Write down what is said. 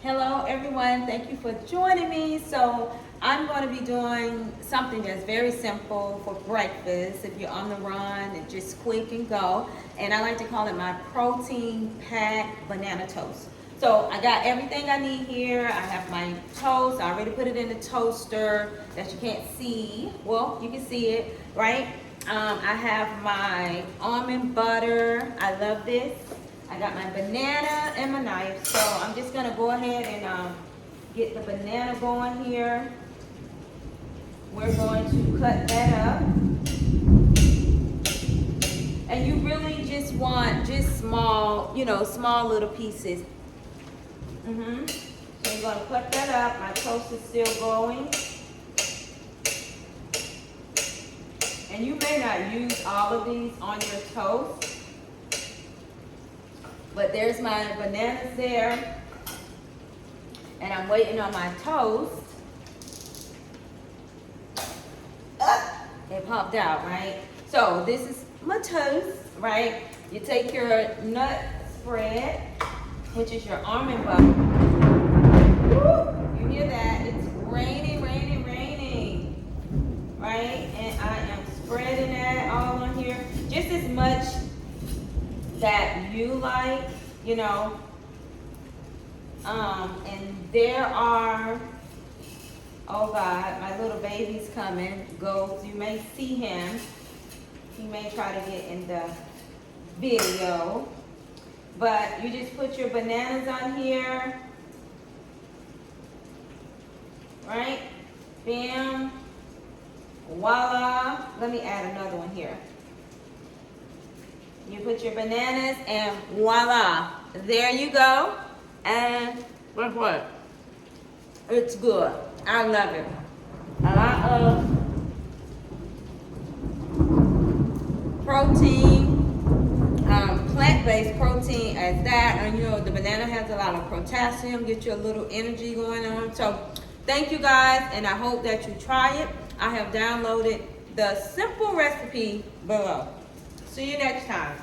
Hello everyone, thank you for joining me. So I'm going to be doing something that's very simple for breakfast if you're on the run and just quick and go. And I like to call it my protein packed banana toast. So I got everything I need here. I have my toast. I already put it in the toaster that you can't see. Well, you can see it, right? I have my almond butter. I love this. I got my banana and my knife, so I'm just gonna go ahead and get the banana going here. We're going to cut that up. And you really just want just small, small little pieces. So I'm gonna cut that up. My toast is still going. And you may not use all of these on your toast. But there's my bananas there, and I'm waiting on my toast. It popped out, right? So this is my toast, right? You take your nut spread, which is your almond butter. Woo! You hear that? It's raining, raining, raining, right? And I am spreading that all on here, just as much that you like, and there are, oh God, my little baby's coming, goes, you may see him, he may try to get in the video, but you just put your bananas on here, right, bam, voila, let me add another one here. You put your bananas and voila, there you go. And guess what? It's good. I love it. A lot of protein, plant-based protein as that. And the banana has a lot of potassium, get you a little energy going on. So thank you guys, and I hope that you try it. I have downloaded the simple recipe below. See you next time.